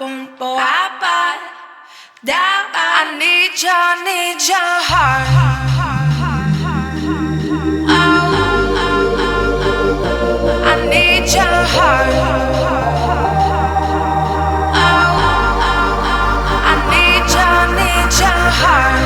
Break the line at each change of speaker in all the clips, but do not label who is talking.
boom, boom, down. I need your heart. Oh, I need your heart. Oh, I need your heart.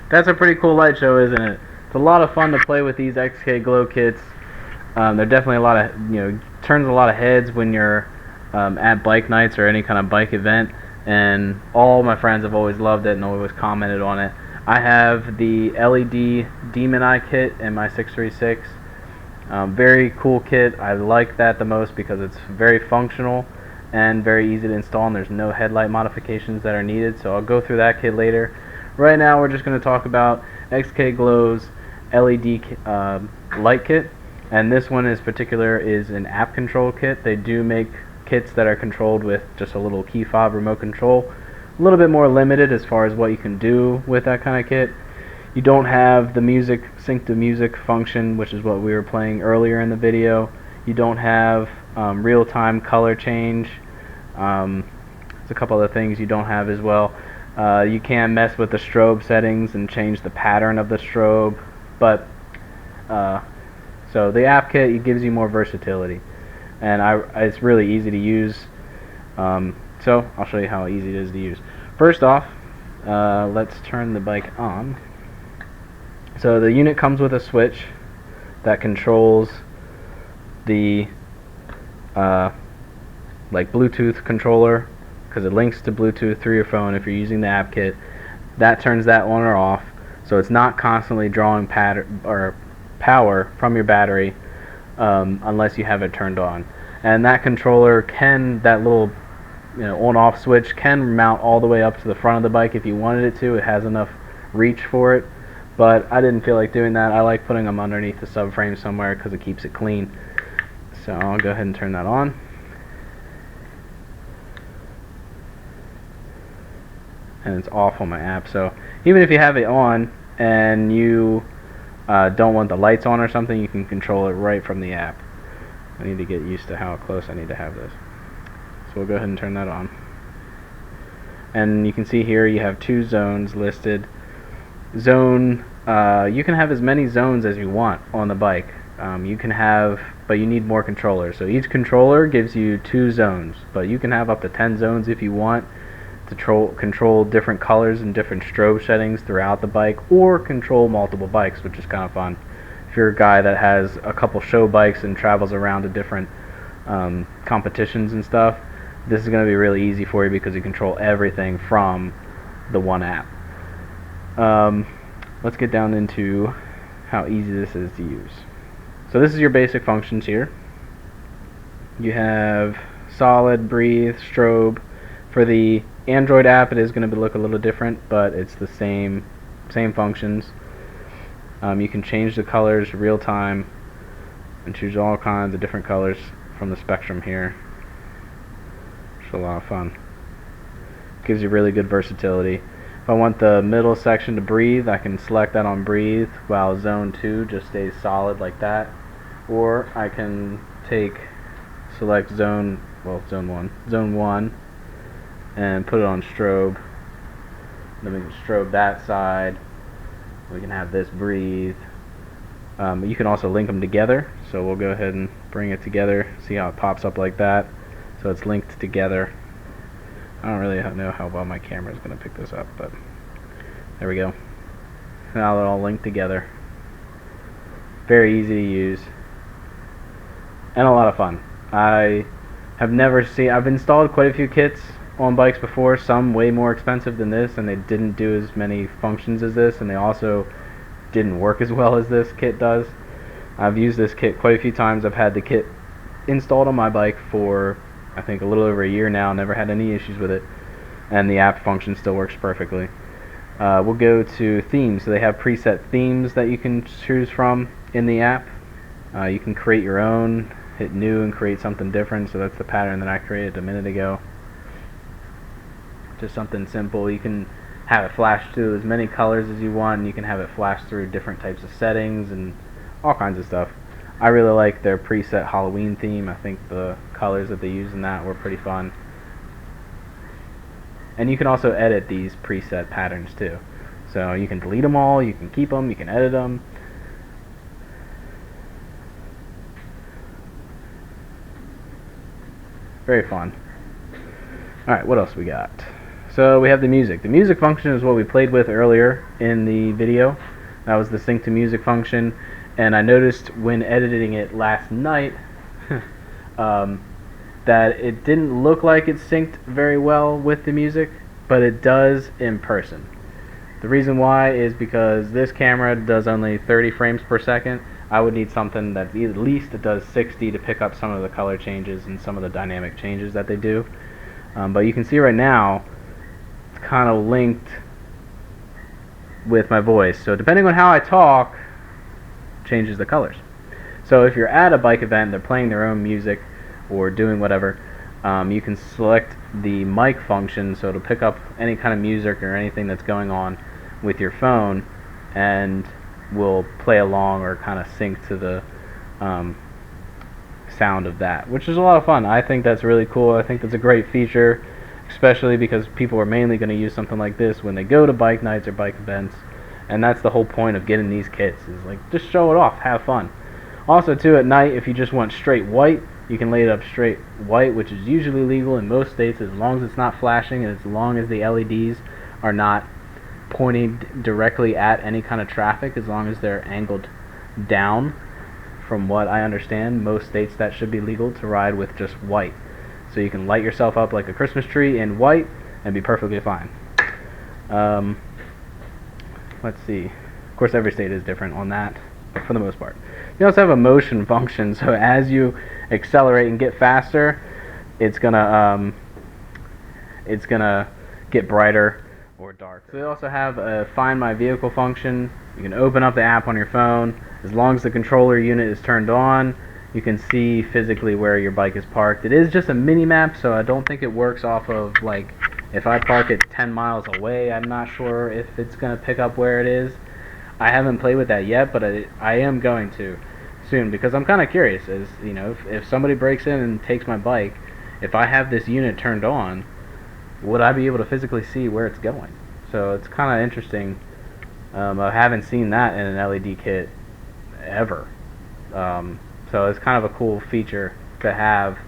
That's a pretty cool light show, isn't it? It's a lot of fun to play with these XK Glow kits. They're definitely a lot of, turns a lot of heads when you're at bike nights or any kind of bike event, and all my friends have always loved it and always commented on it. I have the LED Demon Eye kit in my 636. Very cool kit. I like that the most because it's very functional and very easy to install, and there's no headlight modifications that are needed, so I'll go through that kit later. Right now we're just going to talk about XK Glow's LED light kit, and this one in particular is an app control kit. They do make kits that are controlled with just a little key fob remote control. A little bit more limited as far as what you can do with that kind of kit. You don't have the music sync to music function, which is what we were playing earlier in the video. You don't have real-time color change. There's a couple other things you don't have as well. You can mess with the strobe settings and change the pattern of the strobe, but so the app kit, it gives you more versatility, and it's really easy to use. So I'll show you how easy it is to use. First off, let's turn the bike on. So the unit comes with a switch that controls the like Bluetooth controller, because it links to Bluetooth through your phone if you're using the app kit. That turns that on or off, so it's not constantly drawing power from your battery unless you have it turned on. And that controller that little on-off switch can mount all the way up to the front of the bike if you wanted it to. It has enough reach for it, but I didn't feel like doing that. I like putting them underneath the subframe somewhere because it keeps it clean. So I'll go ahead and turn that on. And it's off on my app. So even if you have it on and you don't want the lights on or something, you can control it right from the app. I need to get used to how close I need to have this. So we'll go ahead and turn that on. And you can see here you have 2 zones listed. Zone, you can have as many zones as you want on the bike. You can have, but you need more controllers. So each controller gives you 2 zones, but you can have up to 10 zones if you want to control different colors and different strobe settings throughout the bike, or control multiple bikes, which is kind of fun. If you're a guy that has a couple show bikes and travels around to different competitions and stuff, this is going to be really easy for you because you control everything from the one app. Let's get down into how easy this is to use. So this is your basic functions here. You have solid, breathe, strobe. For the Android app, it is going to look a little different, but it's the same functions. You can change the colors real time and choose all kinds of different colors from the spectrum here. It's a lot of fun. Gives you really good versatility. If I want the middle section to breathe, I can select that on breathe while zone 2 just stays solid like that. Or I can select zone 1 and put it on strobe. Then we can strobe that side. We can have this breathe. You can also link them together, so we'll go ahead and bring it together. See how it pops up like that? So it's linked together. I don't really know how well my camera is going to pick this up, but there we go. Now they're all linked together. Very easy to use and a lot of fun. I've installed quite a few kits on bikes before, some way more expensive than this, and they didn't do as many functions as this, and they also didn't work as well as this kit does. I've used this kit quite a few times. I've had the kit installed on my bike for I think a little over a year now, never had any issues with it, and the app function still works perfectly. We'll go to themes. So they have preset themes that you can choose from in the app. You can create your own, hit new and create something different. So that's the pattern that I created a minute ago. Just something simple. You can have it flash through as many colors as you want, and you can have it flash through different types of settings and all kinds of stuff. I really like their preset Halloween theme. I think the colors that they use in that were pretty fun. And you can also edit these preset patterns too. So you can delete them all, you can keep them, you can edit them. Very fun. Alright, what else we got? So we have the music. The music function is what we played with earlier in the video. That was the sync to music function. And I noticed when editing it last night that it didn't look like it synced very well with the music, but it does in person. The reason why is because this camera does only 30 frames per second. I would need something that at least it does 60 to pick up some of the color changes and some of the dynamic changes that they do. But you can see right now it's kind of linked with my voice. So depending on how I talk, changes the colors. So if you're at a bike event, they're playing their own music or doing whatever, you can select the mic function so it'll pick up any kind of music or anything that's going on with your phone and will play along or kind of sync to the sound of that, which is a lot of fun. I think that's really cool. I think that's a great feature, especially because people are mainly going to use something like this when they go to bike nights or bike events, and that's the whole point of getting these kits, is like just show it off, have fun. Also too, at night, if you just want straight white, you can lay it up straight white, which is usually legal in most states as long as it's not flashing and as long as the LEDs are not pointing directly at any kind of traffic, as long as they're angled down. From what I understand, most states that should be legal to ride with just white. So you can light yourself up like a Christmas tree in white and be perfectly fine. Let's see. Of course, every state is different on that, but for the most part. You also have a motion function, so as you accelerate and get faster, it's gonna get brighter or dark. So they also have a Find My Vehicle function. You can open up the app on your phone. As long as the controller unit is turned on, you can see physically where your bike is parked. It is just a mini map, so I don't think it works off of, like, if I park it 10 miles away, I'm not sure if it's going to pick up where it is. I haven't played with that yet, but I am going to soon, because I'm kind of curious, as you know, if somebody breaks in and takes my bike, if I have this unit turned on, would I be able to physically see where it's going? So it's kind of interesting. I haven't seen that in an LED kit ever. So it's kind of a cool feature to have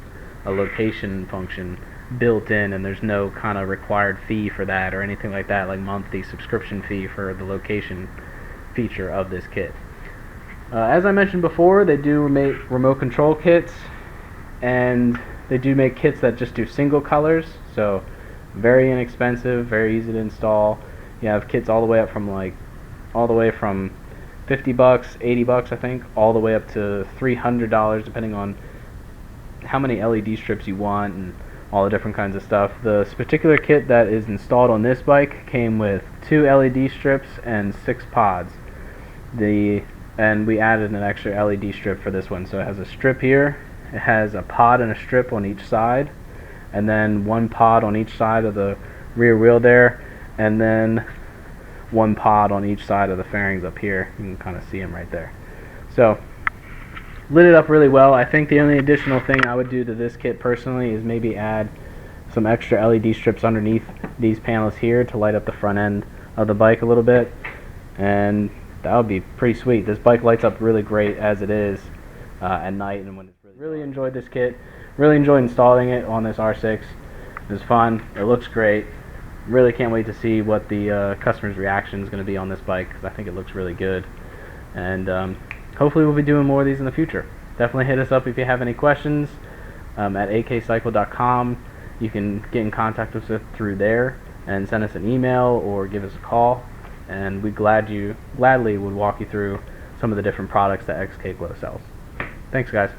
a location function built in, and there's no kind of required fee for that or anything like that, like monthly subscription fee for the location feature of this kit. As I mentioned before, they do make remote control kits, and they do make kits that just do single colors, so very inexpensive, very easy to install. You have kits all the way up from $50, $80 I think, all the way up to $300 depending on how many LED strips you want and all the different kinds of stuff. This particular kit that is installed on this bike came with 2 LED strips and 6 pods. And we added an extra LED strip for this one, so it has a strip here, it has a pod and a strip on each side, and then 1 pod on each side of the rear wheel there, and then 1 pod on each side of the fairings up here. You can kind of see them right there. So lit it up really well. I think the only additional thing I would do to this kit personally is maybe add some extra LED strips underneath these panels here to light up the front end of the bike a little bit, and that would be pretty sweet. This bike lights up really great as it is at night, and when it's really enjoyed this kit. Really enjoyed installing it on this R6. It was fun. It looks great. Really can't wait to see what the customer's reaction is going to be on this bike, because I think it looks really good. And hopefully we'll be doing more of these in the future. Definitely hit us up if you have any questions at akcycle.com. You can get in contact with us through there and send us an email or give us a call, and we gladly would walk you through some of the different products that XK Glow sells. Thanks, guys.